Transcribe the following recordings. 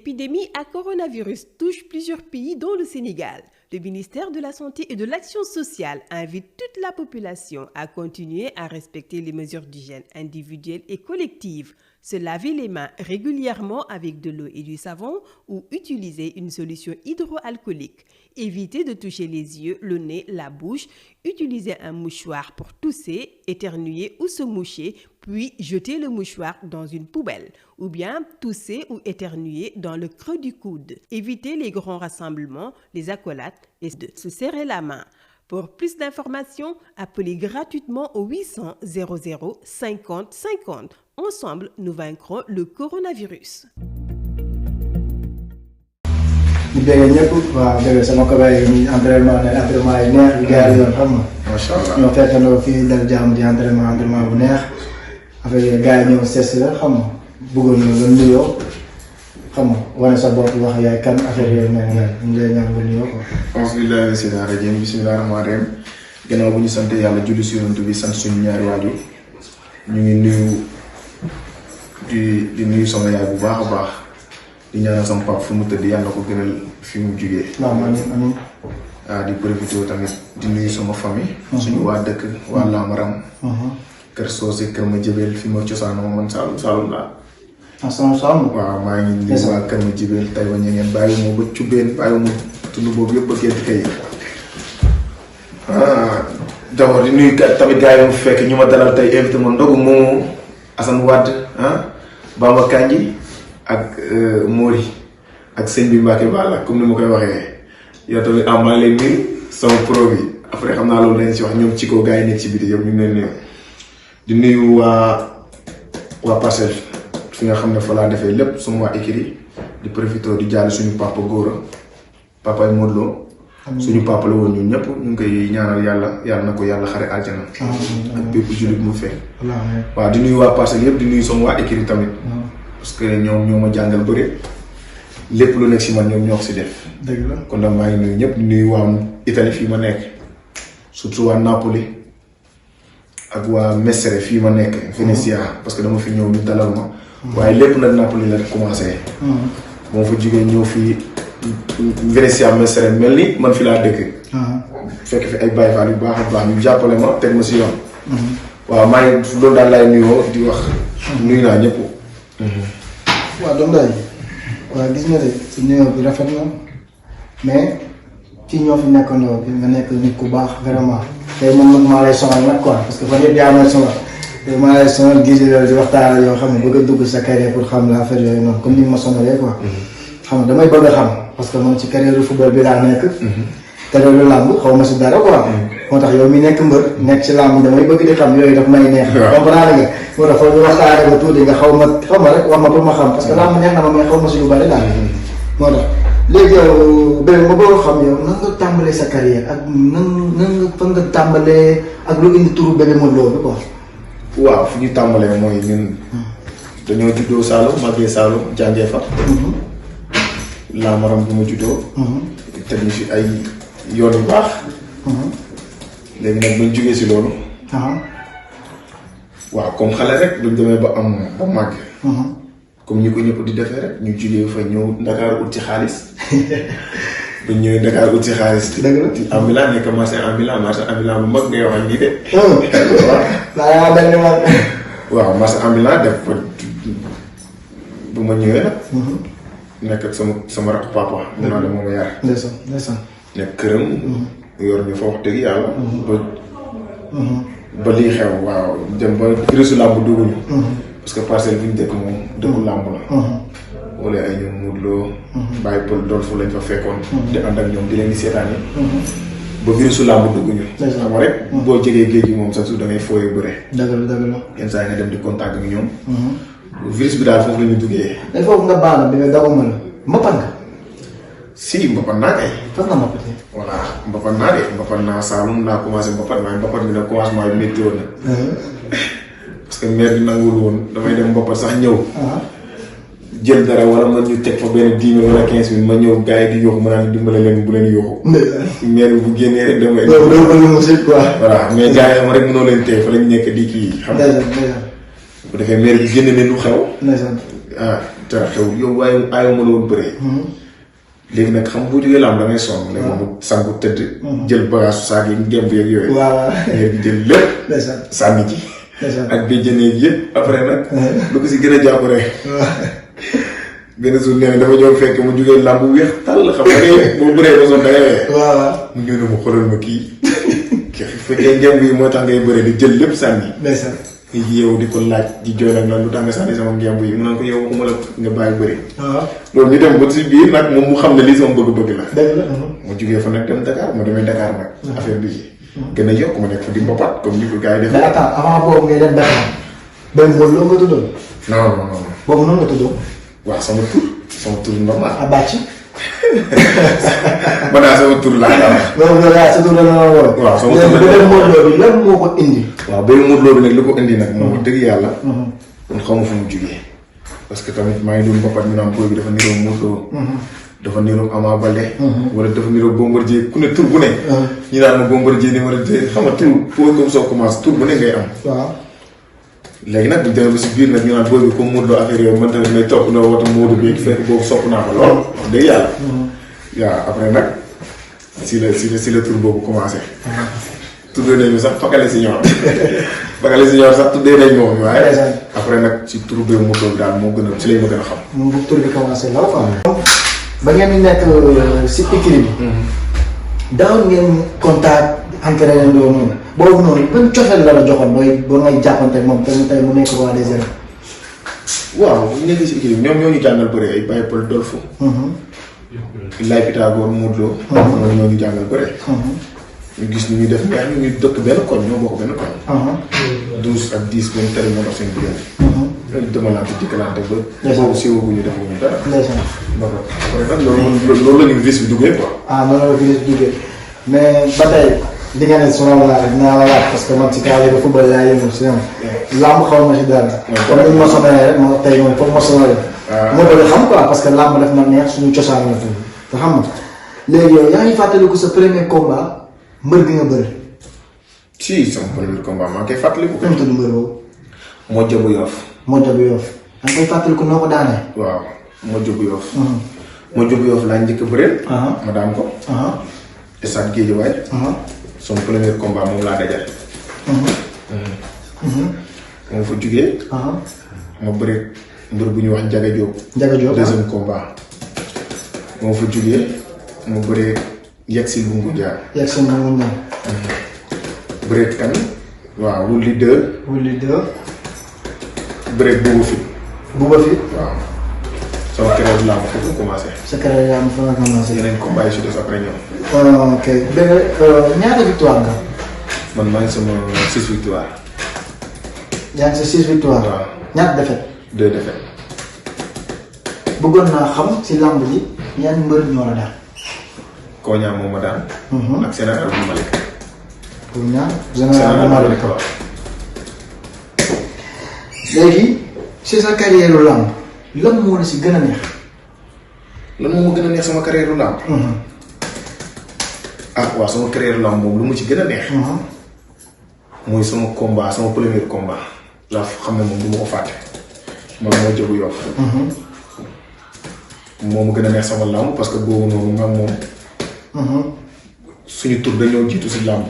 L'épidémie à coronavirus touche plusieurs pays dont le Sénégal. Le ministère de la Santé et de l'Action sociale invite toute la population à continuer à respecter les mesures d'hygiène individuelles et collectives, se laver les mains régulièrement avec de l'eau et du savon ou utiliser une solution hydroalcoolique. Éviter de toucher les yeux, le nez, la bouche, utiliser un mouchoir pour tousser, éternuer ou se moucher, puis jeter le mouchoir dans une poubelle, ou bien tousser ou éternuer dans le creux du coude. Éviter les grands rassemblements, les accolades et de se serrer la main. Pour plus d'informations, appelez gratuitement au 800 00 50 50. Ensemble, nous vaincrons le coronavirus. di bëgg ñëpp waaw dëgg sama cobaye yi entraînement yi neex yu gars yi yoon xam nga. macha allah ñoo fekkandoo fii dal jàmm di entraînement bu neex affaire yi gars yi ñëw sees la xam nga bëggoon nga nuyoo xam nga wane sa bopp wax yaay kan affaire yooyu noonu ñu lay ñaan nga nuyoo quoi. alhamdulilah mina shaytaani rajiim bismillahi rahmaani rahiim gannaaw bu ñu sant yàlla julli si yonent bi sant suñu ñaari waajur ñu ngi nuyu di nuyu sama yaay bu baax a baax. di ñaanal sama papa fu mu tëdd yàlla ko gënal fi mu jugee. waaw amiin. di profité tamit di nuyu sama famille. suñu waa dëkk waa Lamaram. kër Socé kër ma jëbeel fi ma cosaanoo man Saalum laa. Saalum. waaw maa ngi nuyu waa kër ma jëbeel tey ba ñeneen bàyyi ma ba Cubbeen bàyyi ma tund boobu yëpp ba Gént Kay. d'abord di nuyu tamit gars yi ma fekk ñu ma dalal tey invité ma ndogu moomu Assane Wade Bamba Kanji ak Mori ak sëñ bi Mbacke Balla comme ni ma koy waxee yow tamit maa ngi lay nuyu sama pro bi après xam naa loolu dañ si wax ñoom ci ko gars yi nekk ci biti yëpp ñu ngi leen nuyu di nuyu waa Parcelles fi nga xam ne fa laa defee lépp sama waa écurie di profité di jàll suñu papa Gora papa ay Modou Lo suñu papa la woon ñun ñëpp ñu ngi koy ñaanal yàlla na ko yàlla xare aljana ak bépp jullit mu fekk waaw di nuyu waa Parcelles yëpp di nuyu sama waa écurie tamit parce que ñoom ñoo ma jàngal bëri lépp lu nekk si man ñoom ñoo ko si def. dëgg la kon nag maa ngi nuyu ñëpp di nuyu waa Italie fii ma nekk surtout waa Napoli ak waa Mestre fii ma nekk. Venezia parce que dama fi ñëw ñu dalal ma. waaye lépp nag Napoli la commencé. moo fa jugee ñëw fii Venezia Mestre mel ni man fi laa dëkk. fekk fi ay Baye Fall yu baax a baax ñu jàppale ma teg ma si yoon. waaw maa ngi loolu daal laay nuyoo di wax. nuyu naa ñëpp. waaw doom day waaw gis nga de si nuyoo bi rafet na mais ci ñoo fi nekkandoo bi nga nekk nit ku baax vraiment tey man nag maa lay sonal nag quoi parce que fan yëpp yaa may sonal tey maa lay sonal gis di waxtaan yoo xam ne bëgg a dugg sa carrière pour xam la affaire yooyu noonu comme ni ma sonalee quoi xam nga damay bëgg a xam parce que man ci carrière football bi laa nekk te loolu làmb xaw ma si dara quoi moo tax yow mi nekk mbër nekk si làmb damay bëgg di xam yooyu daf may neex comprendre nga moo tax foofu ñu waxtaanee ba tuuti nga xaw ma rek wax ma pour ma xam parce que làmb neex na ma mais xaw ma si lu bari daal moo tax léegi yow benn ma bëgg xam yow nan nga tàmbalee sa carrière ak nan nga fan nga tàmbalee ak lu indi turu Bébé Modou Lo bi quoi waaw fu ñu tàmbalee mooy ñun dañoo juddoo Saloum màggee Saloum jàngee fa Lamaram bu ma juddoo te ñu fi ay yoon yu baax léegi nag buñ jógee si loolu waaw comme xale rek duñ demee ba am ba màgg comme ñi ko ñëpp di defee rek ñu jógee fa ñëw Dakar ut ci xaalis buñ ñëwee Dakar ut ci xaalis dëgg la ci ambulant nekk marché ambulant bu mag ngay wax ak nii de waaw marché ambulant def fa bu ma ñëwee nag nekk ak sama rakk papa mu naa de moom a yar ndeysaan nekk këram yor ñu fa wax dëgg yàlla ba lii xew waaw dem ba résu làmb dugguñu parce que parcelle bi ñu dëkk moom dëkku làmb la wala ay ñoom Modou Lo bàyyi pël dool fu lañ fa fekkoon di ànd ak ñoom di leen di seetaan yi ba virusu làmb dugguñu xam nga rek boo jegee géej gi moom sax su da ngay fooyee bëre dëgg la yenn saa yi nga dem di contact ak ñoom virus bi daal foofu la ñu duggee day foofu nga baana bi nga daguma la mappan nga si mbapat naa kay fan nga mappatee voilà mbapat naa de mbapat naa Saalum laa commencé mbapat waaye mbapat bi nag commencement bi métti woon na parce que maire bi nanguwul woon damay dem mbapat sax ñëw jël dara wala man ñu teg fa benn 10 000 wala 15 000 ma ñëw gars yi di yóoxu ma naan dimbale leen bu leen yóoxu maire bi bu génnee rek damay voilà mais gars yi ma rek mënoo leen tey fa lañ nekk di kii xam nga bu defee maire bi génne ne lu xew dara xewul yow waaye aayoo ma la woon bëree. léegi nag xam boo jógee lamb da ngay sonn. léegi mu sangu tëdd. jël bagage su saag yi ngemb yeeg yooyu. waaw léegi jël lépp. sànni ci. ak bi jëneeg yëpp après nag. lu ko si gën a jàpp rek. benn jour nee na dafa ñëw fekk mu jógee lamb bu weex tàll xam nga ne boo bëree ba sonn da ngay weex. waaw mu ñëw ne ma xoolal ma kii. fekkee ngemb yi moo tax ngay bëree di jël lépp sànni. yow di ko laaj di jooy nag lu tax nga sànni sama ngemb yi mu naan ko yow waxuma la nga bàyyi bëri. loolu ñu dem ba si biir nag moom mu xam ne lii sama bëgg-bëgg la. dëgg la. ma jógee fa nag dem Dakar ma demee Dakar nag. affaire bi gën a yokk ma nekk fa di mbapat comme ni ko gars yi def. mais attends avant boobu ngay dem Dakar. benn Modou Lo nga tuddoon. non. boobu noonu nga tuddoon. waaw sama tur normal. Abachi. ma naa sama tur laa la wax. loolu la sa tur la la war. waaw sama tur la benn Modou Lo bi lan moo ko indi. waaw benn Modou Lo bi nag li ko indi nag moom dëgg yàlla. man xaw ma fu mu jugee. parce que tamit maa ngi doon mbapat ñu naan booy bi dafa niroo Modou Lo. dafa niroo Ama Baldé. wala dafa niroo Bombardier ku ne tur bu ne. ñu naan ma Bombardier numéro 2 xam nga tur boo comme soo commencé tur bu ne ngay am. waaw. léegi nag bu ñu demee ba si biir nag ñu naan booy bi comme Modou Lo affaire yooyu man tamit may topp noo wata Modou bi fekk boobu sopp naa ko lool. wax dëgg yàlla. waaw après nag si la tur boobu commencé. tuddee nañu sax Fakale Senior. Fakale Senior sax tuddee nañ moom waaye. après nag si tur boobu Modou Lo bi daal moo gën a si lañ ma gën a xam. moom bu tur bi commencé la quoi. ba ngeen di nekk si écurie bi. daaw ngeen contact entraîné noonu. boobu noonu ban cofeel la la joxoon mooy ba ngay jàppante moom tey mu nekk roi des arènes. waaw bu ñu nekkee si équipe ñoom ñoo ñu jàngal bëre ay Baye Paul Dolfo. Laye Pythagore Modou Lo. ñoom ñoo ñu jàngal bëre. ñu gis ni ñuy def mais ñu ngi dëkk benn koñ ñoo bokk benn koñ. 12 ak 10 benn tere moo dox seen diggante. loolu demalante jikkalante ba. boobu siiwaguñu defaguñu dara. donc après nag loolu la ñu vis bi duggee quoi. noonu la vis bi duggee mais ba tey. li nga ne suma la dinaa la laaj parce que man ci carrière de football laa yëngu si ñoom. làmb xaw ma si dara. comme ni ma sonné rek ma tey moom foog ma sonné rek. ma bëgg xam quoi parce que làmb daf ma neex suñu cosaan la tuuti. te xam nga léegi yow yaa ngi fàttaliku sa premier combat mbër gi nga bëri. si sama premier combat maa ngi koy fàttaliku. fi mu tudd mbër boobu. Modja bu Yoff. Modja bu Yoff. da nga koy fàttaliku noo ko daanee. waaw Modja bu Yoff. Modja bu Yoff laa njëkk a bëreel. ma daan ko. stade Guédiawaye. son premier combat moom laa dajal. moo fa jugee. ma bëri mbër bu ñuy wax Ndiaga Diop. Ndiaga Diop deuxième combat. moo fa jugee ma bëri Yegsi Bungu Dia. Yegsi Bungu Dia. bëri kan. waaw Wuli 2. Wuli 2. bëri Bouba Fit. Bouba Fit. waaw. sama carrière laa ma foofu commencé. sa carrière yaa ma fa nga commencé. yeneen combat yi si des après ñoom. ok benn ñaata victoire nga. man maa ngi sama 6 victoire. yaa ngi sa 6 victoire. waaw ñaata défaite. 2 défaite. bëggoon naa xam si lamb ji ñaari mbër ñoo la daan. Koña moom ma daan. ak Sénégal bu Malick. Koña Sénégal bu Malick. léegi si sa carrière lamb lan moo la si gën a neex. lan moo ma gën a neex sama carrière lamb. waaw sama carrière lamb moom lu mu ci gën a neex. mooy sama combat sama premier combat. laa xam ne moom du ma ko fàtte. man moo jëbu Yoff. moo ma gën a neex sama lamb parce que boobu noonu maam moom. suñu tur dañoo jiitu si lamb.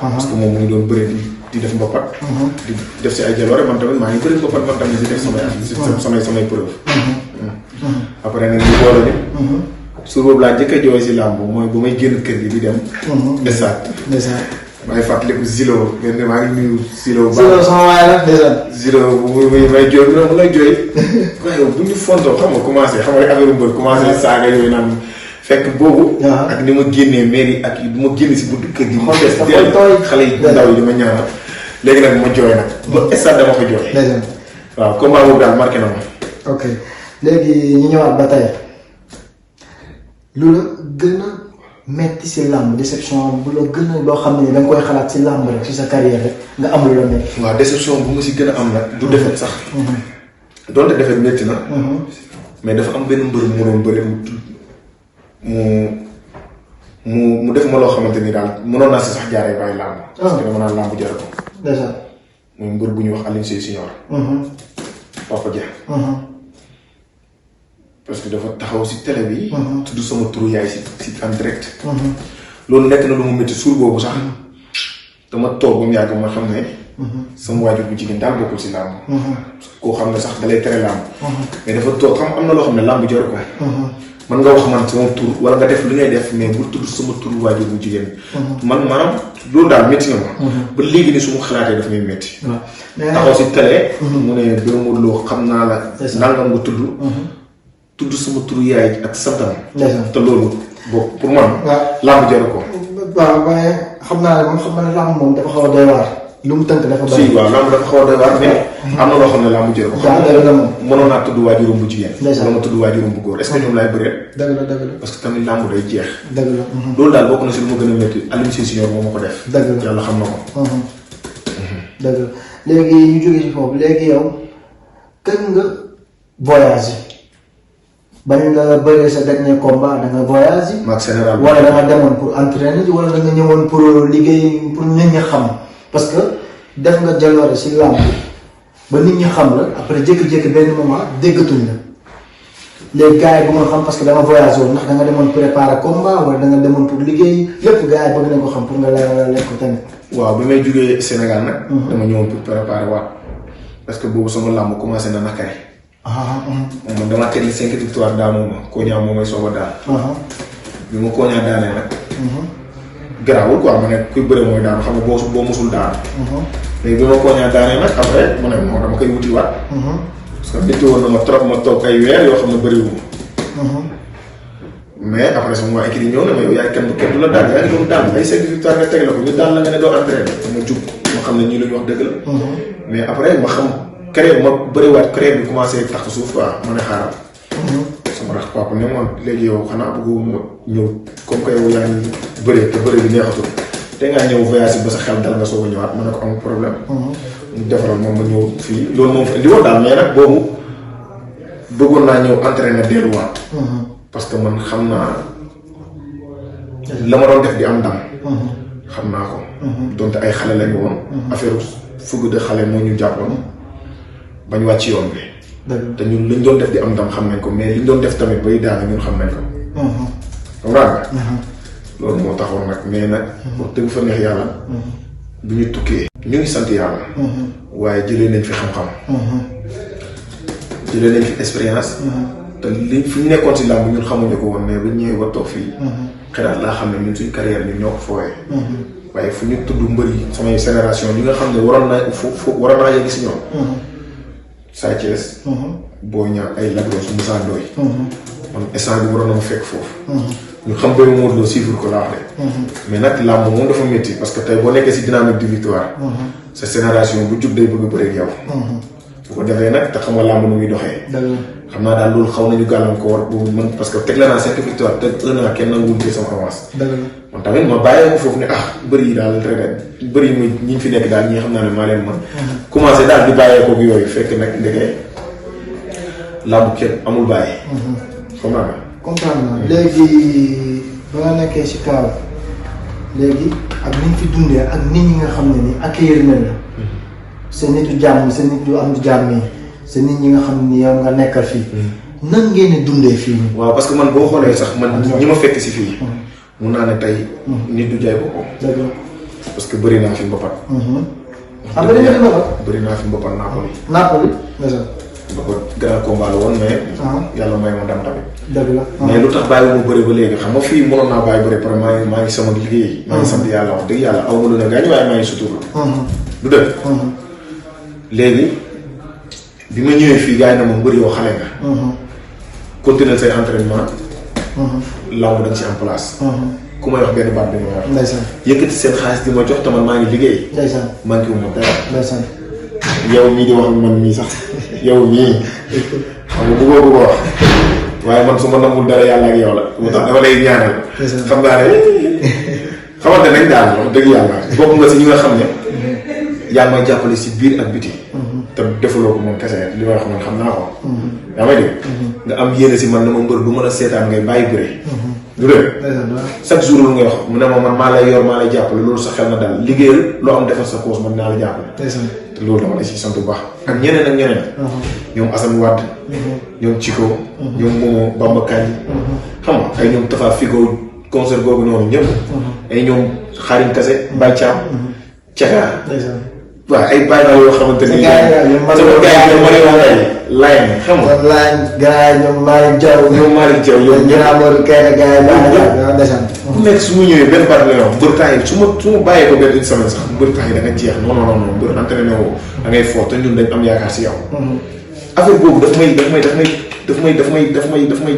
parce que moom mu ngi doon bëre di def mbapat. di def si ay jaloore man tamit maa ngi bëri mbapat man tamit di def samay preuve. après nag ñu boole ni. suur boobu laa njëkk a jooy si làmb mooy bu may génn kër gi di dem. Desaat. maa ngi fàttaliku Zilo ngeen ne maa ngi nuyu Zilo. Zilo sama waay la Desaat. Zilo bu may jooy mu lay jooy. waaye bu ñu fontoo xam nga commencé xam nga affaire mbër commencé saaga yooyu naan fekk boobu. ak ni ma génnee mairie ak du ma génn si buntu kër gi. xale yi ndaw yi dama ñaanal. léegi nag ma jooy nag. ba Desaat dama ko jooy. waaw combat boobu daal marqué na ma. ok léegi ñu ñëwaat ba tey lu la gën a metti si làmb déception bu la gën a loo xam ne da nga koy xalaat si làmb rek si sa carrière rek nga am lu la metti. waaw déception bu ma si gën a am nag du defet sax. donte defet metti na. mais dafa am benn mbër mu doon bëri mu def ma loo xamante ni daal mënoon naa si sax jaaree bàyyi làmb. parce que dama naan làmb jar ko. déjà. mooy mbër bu ñuy wax Alioune Seye Senior. Papa Dia. parce que dafa taxaw si télé bi. tudd sama turu yaay si en direct. loolu nekk na lu mu métti suur boobu sax dama toog ba mu yàgg ma xam ne. sama waajur bu jigéen daal bokkul si làmb. koo xam ne sax dalay tere làmb. mais dafa toog xam am na loo xam ne làmb jor ko. man nga wax man sama tur wala nga def li ngay def mais bul tudd sama tur waajur bu jigéen. man maanaam loolu daal métti na ma. ba léegi ni su ma xalaatee daf may métti. taxaw si télé. mu ne Birame Modou Lo xam naa la. nangam nga tudd. tudd sama turu yaay ak santam. te loolu boobu pour man. làmb jor ko. waaw waaye xam naa ne moom xam naa ne làmb moom dafa xaw a doy waar. lu mu tënk dafa bari. si waaw làmb dafa xaw a doy waar mais. am na loo xam ne làmb jël ko. waaw dëgg la moom mënoon naa tudd waajuram bu jigéen. wala ma tudd waajuram bu góor est-ce que ñoom laay bëree. dëgg la dëgg la. parce que tamit làmb day jeex. dëgg la. loolu daal bokk na si lu ma gën a métti Alioune Sèye Junior moo ma ko def. dëgg la yàlla xam na ko. dëgg la léegi ñu jógee ci foofu léegi yow kañ nga voyagé bañ nga bëree sa dernier combat da nga voyagé. maag général wala da nga demoon pour entraîner wala da nga ñëwoon pour liggéey pour nit ñi xam parce que def nga jaloore si làmb ba nit ñi xam la après jékki-jékki benn moment déggatuñ la léegi gars yi bu nga xam parce que da nga voyagé woon ndax da nga demoon préparer combat wala da nga demoon pour liggéey lépp gars yi bëgg nañ ko xam pour nga leeral leen ko tamit. waaw bi may jógee Sénégal nag. dama ñëwoon pour préparer waat parce que boobu sama làmb commencé na nakare. man damaa teg li 5 victoire daanoo ma Koña moo may soog a daan. bi ma Koña daanee nag. garaawul quoi ma ne kuy bëre mooy daan xam nga boo musul daan. léegi bi ma Koña daanee nag après mu ne moom dama koy wutiwaat. parce que métti woon na ma trop ma toog ay weer yoo xam ne bëriwul. mais après sama waa équipe yi ñëw na ma yow yaay kenn du la daan yaa ngi doon daan ay 5 victoire nga teg la ko ñu daan la nga ne doo entraîné ma jug ma xam ne ñii lu ñu wax dëgg la. mais après ma xam créé ma bëriwaat créé bi commencé tax suuf quoi ma ne xaaral. sama rax papa ne ma léegi yow xanaa bëggu ma ñëw comme que yow yaa ngi bëree te bëri bi neexatul te ngaa ñëw voyage ba sa xel dal nga soog a ñëwaat ma ne ko amul problème. ñu defaral moom ma ñëw fii loolu moom indi woon daal mais nag boobu bëggoon naa ñëw entraîné delluwaat. parce que man xam naa la ma doon def di am ndam. xam naa ko. donte ay xale lañu woon. affaire fugg de xale moo ñu jàppoon bañ wàcc yoon bi. te ñun liñ doon def di am ndam xam nañ ko mais liñ doon def tamit bay daana ñun xam nañ ko. comprendre nga. loolu moo taxoon nag mais nag. wax dëgg fa neex yàlla. bi ñu tukkee. ñu ngi sant yàlla. waaye jëlee nañ fi xam-xam. jëlee nañ fi expérience. te li fi ñu nekkoon si làmb ñun xamuñu ko woon mais bu ñëwee ba toog fii. xelaat laa xam ne ñun suñ carrière ñun ñoo ko fooyee. waaye fu ñu tudd mbër yi samay génération yi nga xam ne waroon naa yegg si ñoom. Sa Thiès. Boy Niang ay Lac Rose Moussa Ndoye. man instant bi waroon na ma fekk foofu. ñu xam Birame Modou Lo suivre ko laa wax de. mais nag làmb moom dafa métti parce que tey boo nekkee si dynamique de victoire. sa génération bu jub day bëgg a bëri ak yow. bu ko defee nag te xam nga làmb nu muy doxee. xam naa daal loolu xaw nañu gàllankoor boobu man parce que teg la naa 5 victoire te 1 an kenn nanguwul ci sama avance. man tamit ma bàyyee ko foofu ne bëri yi daal ret bëri yi muy ñi fi nekk daal ñi nga xam naa ne maa leen man commencé daal di bàyyee ko yooyu fekk nag ndekee làmb kenn amul bàyyi. xam naa comprendre naa léegi ba nga nekkee si kaw léegi ak ni ñu fi dundee ak nit ñi nga xam ne ni accueillir nañ la. sa nitu jàmm sa nit du am di jàmm yi sa nit ñi nga xam ni yow nga nekkal fii. nan ngeen di dundee fii nii. waaw parce que man boo xoolee sax man ñi ma fekk si fii. mun naa ne tey. nit du jaay boppam. parce que bëri naa fi mbapat. bëri nga fi mbapat. bëri naa fi mbapat Napoli. Napoli. mbapat grand combat la woon mais. yàlla may ma ndam tamit. dëgg la mais lu tax bàyyi mu bëri ba léegi xam nga fii mënoon naa bàyyi bëri pare maa ngi sama liggéey. maa ngi sant yàlla wax dëgg yàlla aw ma lu ne gaañ waaye maa ngi sutur. du dëgg. léegi bi ma ñëwee fii gars yi na ma mbër yow xale nga. continuer say entraînement. làmb da nga si en place. ku may wax benn baat bi ma wax. ndeysaan yëkkati seen xaalis di ma jox te man maa ngi liggéey. ndeysaan manqué wu ma dara. ndeysaan yow mii di wax man mii sax yow mii xam nga bëggoo ko wax waaye man su ma namul dara yàlla ak yow la. moo tax dama lay ñaanal. xam naa ne xamante nañ daal wax dëgg yàlla bokk nga si ñi nga xam ne. yaa may jàppale si biir ak biti. te defuloo ko moom kese li may wax man xam naa ko. yaa may dégg. nga am yéene si man na ma mbër du mën a seetaan ngay bàyyi bëre. du dëgg chaque jour lu ngay wax mu ne ma man maa lay yor maa lay jàppale loolu sa xel na daal liggéeyal loo am defal sa poos man naa la jàppale te loolu dama la si sant bu baax ak ñeneen ñoom Assane Wade ñoom Chico ñoom Momo Bamba Kandji xam nga ay ñoom Tafa Figo concert googu noonu ñëpp ay ñoom Xarim Kase Baye Thiam Caka waaw ay bàyyi naa yoo xamante ni sama gars yi ñoom ma lay xam nga gars yi ñoom Malick Diaw yow ñëpp kay gars yi ku nekk su ma ñëwee benn baat la yow mbër temps yi su ma bàyyee ko benn une semaine sax mbër temps yi da nga jeex non mbër entraîné woo da ngay fort te ñun dañ am yaakaar si yow affaire boobu daf may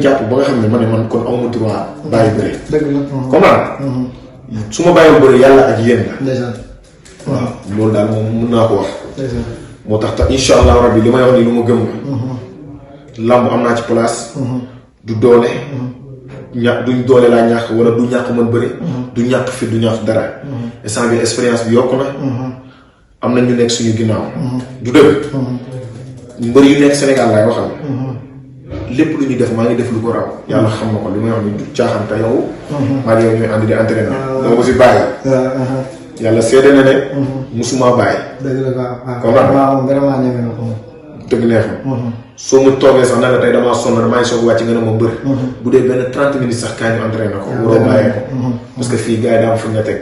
jàpp ba nga xam ne ma ne man kon awma droit bàyyi bëre comment su ma bàyyiwul bëre yàlla ak yéen la waaw loolu daal moom mën naa ko wax moo tax te insha allah rabbi li may wax nii lu ma gëm la làmb am naa ci place du doole duñ doole laa ñàkk wala du ñàkk mën bëri du ñàkk fit du ñàkk dara instant bi expérience bi yokku na am na ñu nekk suñu ginnaaw du dëgg mbër yu nekk Sénégal laay waxal lépp lu ñuy def maa ngi def lu ko raw yàlla xam na ko li may wax ni du caaxaan te yow maa ngi yow ñooy ànd di entraîné dama ko si bàyyi yàlla seede na ne musuma bàyyi dëgg neex na soo mu toogee sax na la tey damaa sonn maa ngi soog wàcc nga ne ma mbër bu dee benn 30 minutes sax kaa ñu entraîné ko waroo bàyyee ko parce que fii gars yi daa am fu nga teg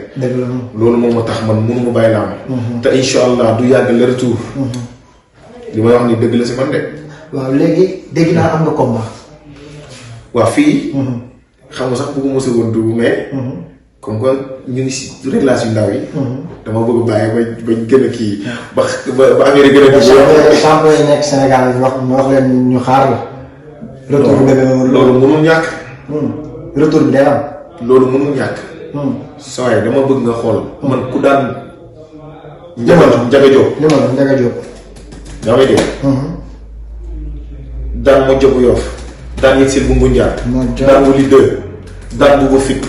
loolu moom ma tax man mënu ma bàyyi laam te insha allah du yàgg le retour li may wax ni dëgg la si man de waaw léegi dégg naa am nga combat waaw fii xam nga sax bëggu ma si woon dugg mais comme que ñu ngi si réglage yu ndaw yi dama bëgg bàyyi ba gën a kii ba affaire yi gën a dugg champion yi nekk Sénégal wax leen ñu xaar la retour bi loolu mënul ñàkk retour bi day am loolu mënul ñàkk saa yi dama bëgg nga xool man ku daan Njaga Jóob daa may dégg daan moo jobu Yoff daan yegg si bu Ngunjaan daan bu li 2 daan bu fit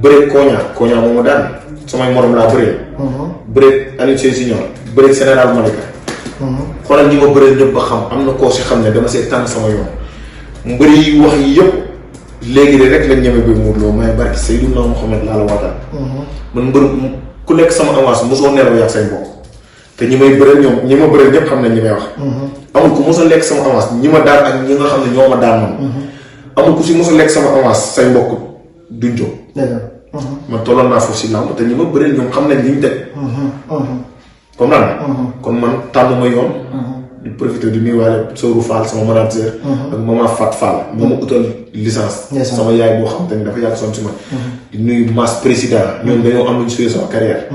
bëreeg Koña moom ma daan samay morom laa bëree bëreeg Aliou Seye Junior bëreeg Général Malika xoolal ñi ma bëree ñëpp ba xam am na koo si xam ne dama see tànn sama yoon mbëri yi wax yi yëpp léegi de rek lañ ñeme bi Modou Lo may barki Seydina Mohamed laa la waatal man mbër ku lekk sama avance mosoo nelaw yàgg say mbokk te ñi may bëreel ñi ma bëreel ñëpp xam nañ ñi may wax amul ku mos a lekk sama avance ñi ma daan ak ñi nga xam ne ñoo ma daan man amul ku si mos a lekk sama avance say mbokk duñ jóg man tolloon naa foofu si làmb te ñi ma bëreel ñoom xam nañ li ñu teg comme naan kon man tànn ma yoon di profité di nuyuwaale Sourou Fall sama manager ak maman Fat Fall moo ma utal licence sama yaay boo xam te ni dafa yàgg son si man di nuyu Mass président ñoom dañoo am luñ suyee sama carrière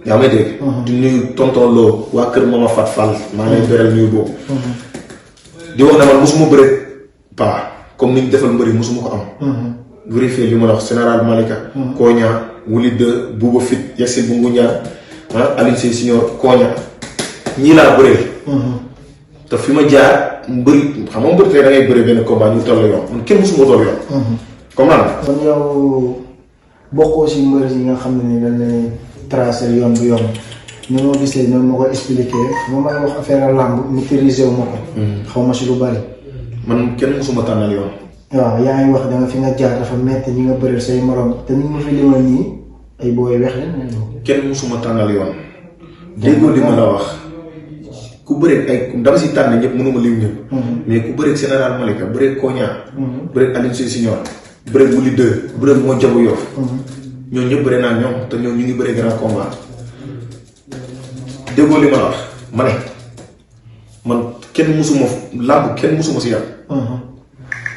yaa may dégg di nuyu tonton Lo waa kër Mama Fat Fall maa ngi lay beral nuyu boobu di wax ne man mosuma bëre pas comme ni ñu defal mbëri mosuma ko am vérifier li ma la wax Général Malika Koña Wuli 2 Bouba Fit Yassil bu Ngunjaan Aliou Seye Senior Koña ñii laa bëree te fi ma jaar mbëri xam nga mbëri tey da ngay bëri benn combat ñu toll yoon man kenn mosuma toll yoon comme naan kon yow bokkoo si mbëri yi nga xam ne ni dañ lay tracé yoon bu yomb ni ma gisee noonu ma ko expliqué moom may wax affaire làmb maîtriser wu ma ko xaw ma si lu bari man kenn mosuma tànnal yoon waaw yaa ngi wax danga fi nga jaar dafa metti ñi nga bëreel say morom te ni ma fi limal nii ay booy wex leen kenn mosuma tànnal yoon déggoo li ma la wax ku bëreeg ay dama si tànn ñëpp mënuma lim ñëpp mais ku bëreeg Général Malika bëreeg Koña bëreeg Aliou Seye Senior bëreeg Wuli 2 bëreeg moo jabu Yoff ñoo ñëpp bëre naa ñoom te ñoom ñu ngi bëre grand combat déggoo li ma la wax ma ne man kenn musuma làmb kenn musuma si yàlla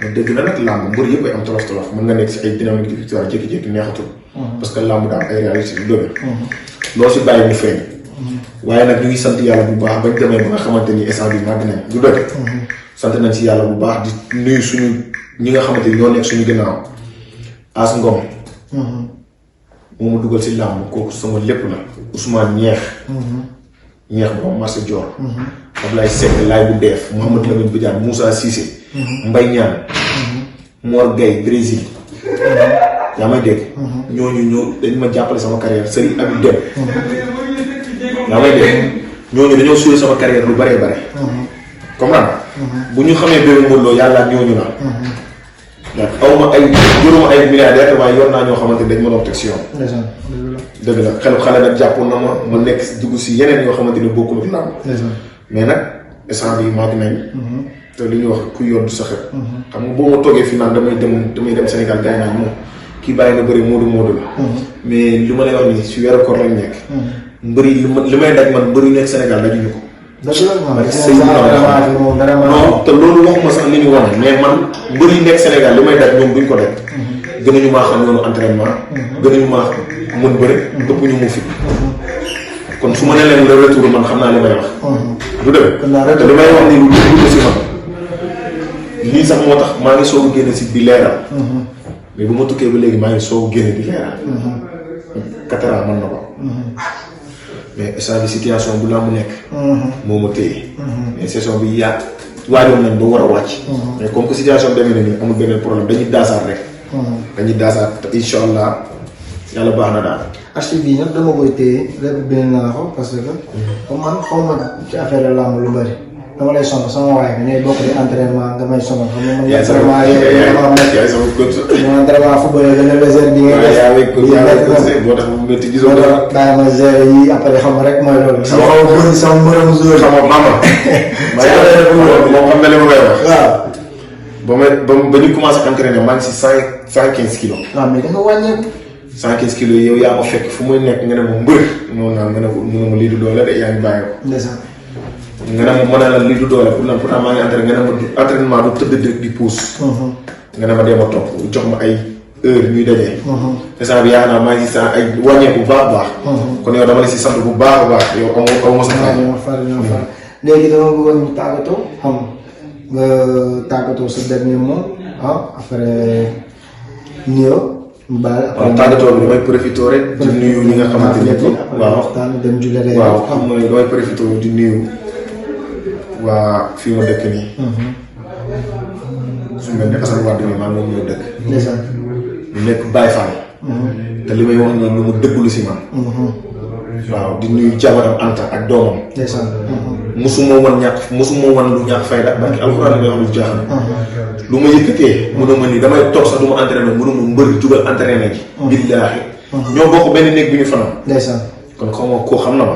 ma dégg na nag làmb mbër yëpp ay am tolof tolof mën nga nekk si ay dynamique de victoire jékki-jékki neexatul parce que làmb daal ay réalité yu dëgg loo si bàyyi mu feeñ waaye nag ñu ngi sant yàlla bu baax bañ demee ba nga xamante ni instant bi màgg nañ du dëgg sant nañ si yàlla bu baax di nuyu suñu ñi nga xamante ni ñoo nekk suñu ginnaaw As Ngom moo ma dugal si làmb kooku sama lépp la Ousmane ñeex borom marché Dior Ablaye Seck laay bu deef Mouhamed Lamine Badiane Moussa Cissé Mbaye Niang Mor Gueye Brésil yaa may dégg ñooñu dañ ma jàppale sama carrière Serigne Abdou Dem yaa may dégg ñooñu dañoo suyee sama carrière lu bëree bëri comme naan bu ñu xamee Bébé Modou Lo yàlla ñooñu la ndax aw ma ay juruma ay milliardaire waaye yor naa ñoo xamante ni dañ ma doon teg si yoon. dëgg la xelu xale nag jàppoon na ma nekk dugg si yeneen yoo xamante ni bokkul ak làmb. mais nag instant bii màgg nañ. te li ñuy wax ku yor du sa xel. xam nga boo ma toogee fii naan damay dem Sénégal gars yi naan moom kii bàyyi na bëri moodu la. mais li ma lay wax nii si weeru koor lañ nekk. mbëri li may daj man mbëri nekk Sénégal dajuñu ko. non te loolu waxuma sax li ñu wane mais man mbër yi nekk Sénégal li may daj ñoom duñ ko def. gënuñu maa xam yoonu entraînement. gënuñu maa mën bëri. ëpp ñu mu fit. kon su ma nee leen le retour man xam naa li may wax. du dëgg te li may wax nii lu dugg si man lii sax moo tax maa ngi soog a génne si di leeral. mais bu ma tukkee ba léegi maa ngi soog a génne di leeral. Katara mën na ko. mais instant bi situation bu la mu nekk. moo ma téye. mais saison bi waajoon nañ ba war a wàcc. mais comme que situation bi demee na nii amul beneen problème dañuy daasaat rek. dañuy daasaat te incha allah yàlla baax na daal. archive bii nag dama koy téye lépp benn naa ko parce que. comme man xaw ma ci affaire lamb lu bëri. dama lay sonal sama waay bi ñooy bokk di entraînement nga may sonal xam nga man. entraînement yaay sama coach. entraînement football yi dañu réserve bi nga def. moo tax mu métti gisoo dara. bàyyi ma gérer yi après xam rek mooy loolu. sama xaw a bëri sama mërëm joueur. sama mama. moom xam na li ma koy wax. waaw. ba ñu commencé entraîner maa ngi si 115 kilos. waaw mais da nga wàññeeku. 115 kilos yow yaa ma fekk fu muy nekk nga ne ma mbër. noonu naa nga ne ma lii du doole de yaa ngi bàyyi ko. ndeysaan. nga ne ma mën a la lii du doole pour lan pourtant maa ngi entraîné nga ne ma entraînement du tëdd di pousse. nga ne ma dee ma topp jox ma ay heure ñuy dajee. instant bi yaa naa maa ngi si ay wàññeeku bu baax a baax. kon yow dama la si sant bu baax a baax yow amoo ma sa fay. léegi dama bëggoon ñu tàggatoo xam nga tàggatoo sa dernier mot après nuyoo. waaw tàggatoo bi damay profité rek. di nuyu ñi nga xamante ne waaw waxtaan dem julli rek. waaw xam nga damay profité di nuyu waa fii ma dëkk nii. su mel ne Assane Wade mi maa ngi moom ñoo dëkk. ndeysaan. ñu nekk Baye Fall. te li may wax nii lu mu dëggulu si man. waaw di nuyu jabaram Anta ak doomam. ndeysaan. musuma wan lu ñàkk fayda barki alxuraan may wax lu jaaxal. lu ma yëkkatee. mënuma ni damay toog sax du ma entraîné mënuma mbër jugal entraîné ji. billaahi. ñoo bokk benn néeg bi ñu fanaan. ndeysaan. kon xaw ma koo xam na ma.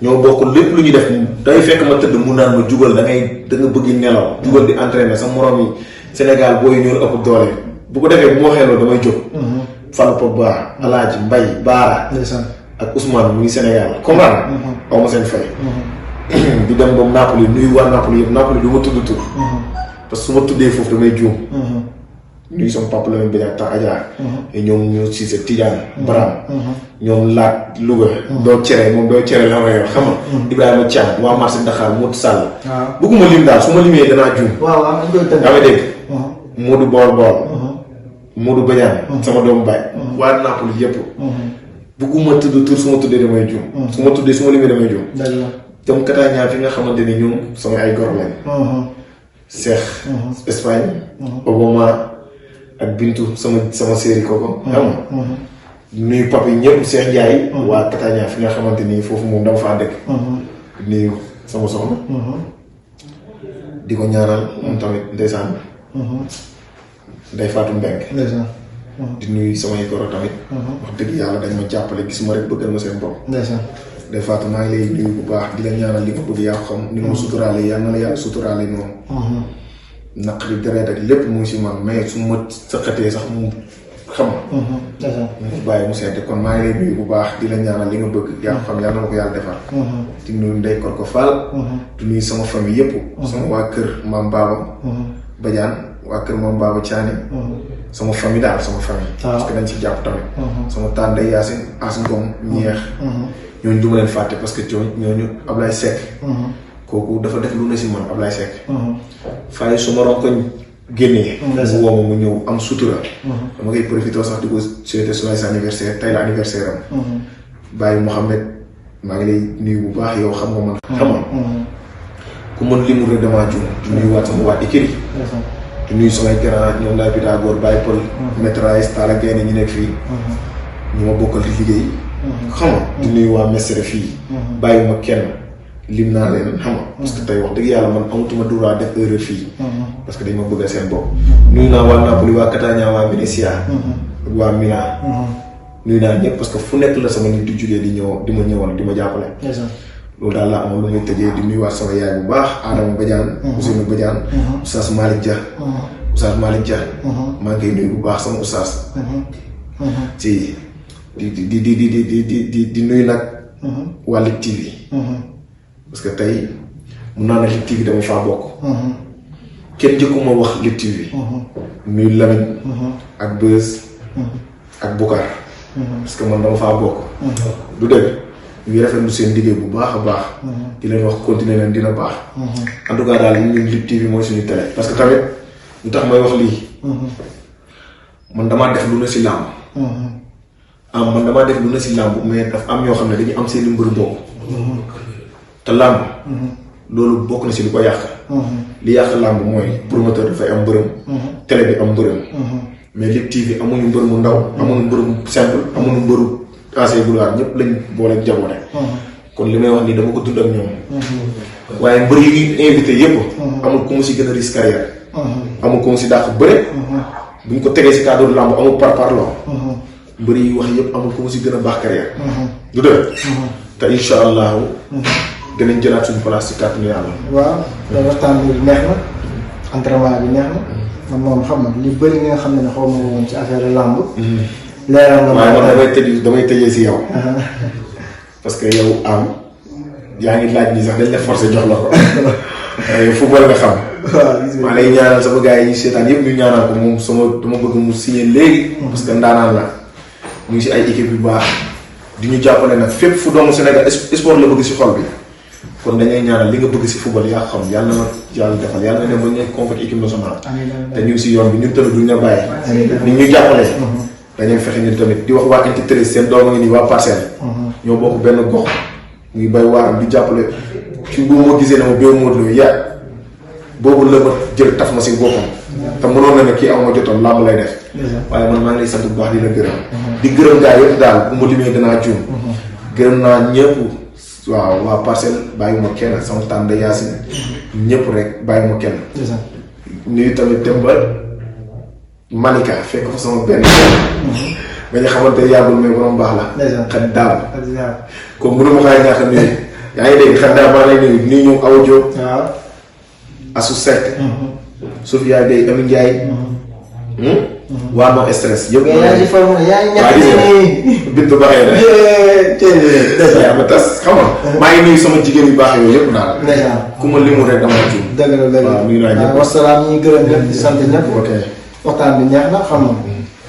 ñoo bokk lépp lu ñuy def day fekk ma tëdd mu naan ma jugal da nga bëgg nelaw. jugal di entraîné sa morom yi Sénégal booy ñëw ëpp doole bu ko defee bu ma waxee loolu damay jóg. Fallou Pogba Alaaji Mbay Baara. ndeysaan. ak Ousmane mu ngi Sénégal comprendre aw ma seen fay. di dem ba Napoli nuyu waa Napoli yëpp Napoli du ma tudd tur. parce que su ma tuddee foofu damay juum. nuyu sama papa la ma bañ a tax Adja. ñoom ñoo Cissé Tidiane. Baram. ñoom Laat Louga. doo cere moom doo cere la ma yor xam nga. Ibrahima Thiam waa marché Dakar Modou Sall. waaw bëgguma lim daal su ma limee danaa juum. waaw waaw yaa ngi dégg. Modou Bool Bool. Modou Badiane. sama doomu baay. waa Napoli yëpp. bëgguma tudd tur su ma tuddee damay juum. su ma limee damay juum. tam Catania fi nga xamante ni ñoom sama ay gor lañ. Cheikh. Espagne. Obama ak Bintu sama série kooku. xam nga. nuyu papa yi ñëpp Cheikh Ndiaye. waa Catania fi nga xamante ni foofu moom dama faa dëkk. nuyu sama soxna. di ko ñaanal moom tamit ndeysaan. Ndeye Fatou Mbengue. ndeysaan. di nuyu samay goro tamit. wax dëgg yàlla dañ ma jàppale gis ma rek bëggal ma seen bopp. ndeysaan. Ndeye Fatou maa ngi lay nuyu bu baax di la ñaanal li nga bëgg yaa xam ni ma suturaale yàlla na la yàlla suturaale noonu. naqari deret ak lépp mu ngi si man mais su ma sëqatee sax mu xam nga. mu bàyyi mu sedd kon maa ngi lay nuyu bu baax di la ñaanal li nga bëgg yaa xam yàlla na ma ko yàlla defar. di nuyu Ndeye Korko Fall. di nuyu sama famille yëpp. sama waa kër maam Baba. Badiane waa kër maam Baba Thiané. sama famille daal sama famille. parce que dañ ci jàpp tamit. sama tànn Ndeye Yacine As Ngom ñeex. ñooñu du ma leen fàtte parce que ñooñu Ablaye Seck. kooku dafa def lu ne si man Ablaye Seck. fay su ma ronkoñ génnee. mu woo ma mu ñëw am sutura. dama koy profité sax di ko souhaiter son anniversaire tey la anniversaire am. Baye Mouhamed maa ngi lay nuyu bu baax yow xam nga man. xam nga ku mën limul rek damaa juum. di nuyu waat sama waa écurie. di nuyu samay grand ñoom laay Pythagore Baye Paul. maîtrise Talla Gaynde ñu nekk fii. ñu ma bokkal di liggéey. xam nga di nuyu waa Mesere fii. bàyyiwuma kenn lim naa leen xam nga parce que tey wax dëgg yàlla man amatuma droit def erreur fii parce que dañ ma bëgg seen bopp nuyu naa waa Napoli waa Catania waa Venezia ak waa Milan nuyu naa ñëpp parce que fu nekk la sama nit di jógee di ñëw di ma ñëwal di ma jàppale loolu daal laa amoon lu muy tëjee di nuyuwaat sama yaay bu baax Adama Badiane Ousseynou Badiane Oustaz Malick Dia maa ngi koy nuyu bu baax sama oustaz ci di nuyu nag waa Lutte TV parce que tey mun naa ne Lutte TV dama faa bokk kenn jëkkuma wax Lutte TV nuyu Lamine ak Beuz ak Boucar parce que man dama faa bokk du dëgg ñu ngi rafetlu seen liggéey bu baax a baax di leen wax continuer leen dina baax en tout cas daal ñun Lutte TV mooy suñu télé parce que tamit lu tax may wax lii man damaa def lu ne si làmb man damaa def lu ne si làmb mais daf am ñoo xam ne dañu am seen i mbëru bopp te làmb loolu bokk na si li ko yàq li yàq làmb mooy promoteur dafay am mbërëm télé bi am mbërëm mais Lutte TV amuñu mbër mu ndaw amuñu mbër mu simple amuñu mbëru ancien gloire ñëpp lañ boole jaboote kon li may wax nii dama ko dund ak ñoom waaye mbër yi ñuy invité yëpp amul ku mu si gën a risque carrière amul ku mu si dàq bëre buñ ko tegee si cadre làmb amul parparloo mbër yi wax yëpp amul ku mu si gën a baax carrière du dëgg te incha allahu dinañ jëlaat suñu place si kàttanu yàlla waaw loolu waxtaan bi neex na entraînement bi neex na man moom xam nga li bëri nga xam ne xaw ma woon ci affaire làmb leeral nga waaye man damay tëjee si yow parce que yow am yaa ngi laaj nii sax dañ la forcé jox la ko football nga xam maa lay ñaanal sama gars yi seetaan yëpp ñu ñaanal ko moom sama dama bëgg mu signé léegi parce que ndaanaan la mu ngi si ay équipe yu baax di ñu jàppale nag fépp fu doomu Sénégal sport la bëgg si xol bi kon dañuy ñaanal li nga bëgg si football yaa xam yàlla na yàlla defal yàlla na dem ba ñu convoqué équipe nationale te ñu ngi si yoon bi ñun tamit duñ la bàyyi ni ñu jàppale dañuy fexe ñun tamit di wax waa Unité 13 seen doom a ngi nii waa Parcelles ñoo bokk benn gox muy bay waaram di jàppale ci bu ma gisee ne ma béy Modou Lo ya boobu la ma jël taf ma si boppam te mënoon na ne kii am ma jotoon làmb lay def waaye man maa ngi lay sant bu baax di la gërëm di gërëm gaa yëpp daal bu ma limee danaa juum gërëm naa ñëpp waaw waa Parcelles bàyyi ma kenn sama tànn Yacine ñëpp rek bàyyi ma kenn nuyu tamit dem ba Malika fekk fa sama benn nga ñu xamante yàggul mais borom baax la xat daal comme mënu ma xaay ñàkk a nuyu yaa ngi dégg xat daal maa lay nuyu nii ñoom Awa Diop Assou Seck Sofia Gueye Ami Ndiaye waa no stress yëpp yaa ngi forme yaa ngi ñàkk bintu baxee na yaa ma tas xam nga maa ngi nuyu sama jigéen yu baax yooyu yëpp daal ku ma limu rek dama juum dëgg la dëgg waaw nuyu naa ñëpp wasalaam ñuy gërëm ñëpp di sant ñëpp ok waxtaan bi neex na xam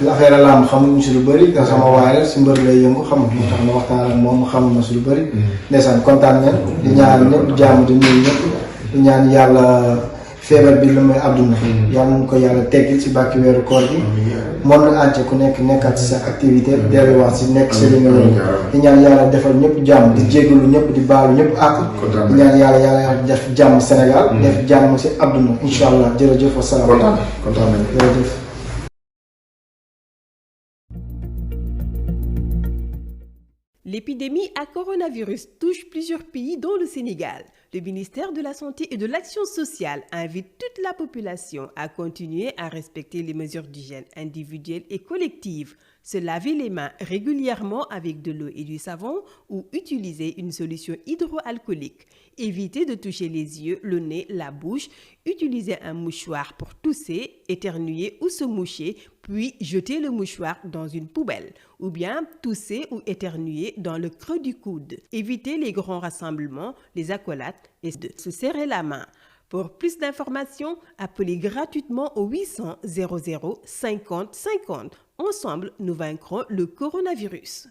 nga affaire làmb xamuñu si lu bëri nga sama waay rek si mbër lay yëngu xam nga moo tax ma waxtaan ak moom xam na si lu bëri ndeysaan kontaan nañ di ñaan ñëpp jàmm di nuyu ñëpp di ñaan yàlla feebar bi lu may àdduna yàlla nañ ko yàlla teggil si bàkki weeru koor bi monde entier ku nekkaat si sa activité delluwaat si nekk si li nga yoon di ñaan yàlla defal ñëpp jàmm di jégalu ñëpp di baalu ñëpp àq di ñaan yàlla def jàmm Sénégal def jàmm si àdduna incha allah jërëjëf wasalaam kontaan nañ jërëjëf. L'épidémie à coronavirus touche plusieurs pays dont le Sénégal. Le ministère de la Santé et de l'Action sociale invite toute la population à continuer à respecter les mesures d'hygiène individuelles et collectives, se laver les mains régulièrement avec de l'eau et du savon ou utiliser une solution hydroalcoolique. Éviter de toucher les yeux, le nez, la bouche, utiliser un mouchoir pour tousser, éternuer ou se moucher, puis jeter le mouchoir dans une poubelle, ou bien tousser ou éternuer dans le creux du coude. Éviter les grands rassemblements, les accolades et de se serrer la main. Pour plus d'informations, appelez gratuitement au 800 00 50 50. Ensemble, nous vaincrons le coronavirus.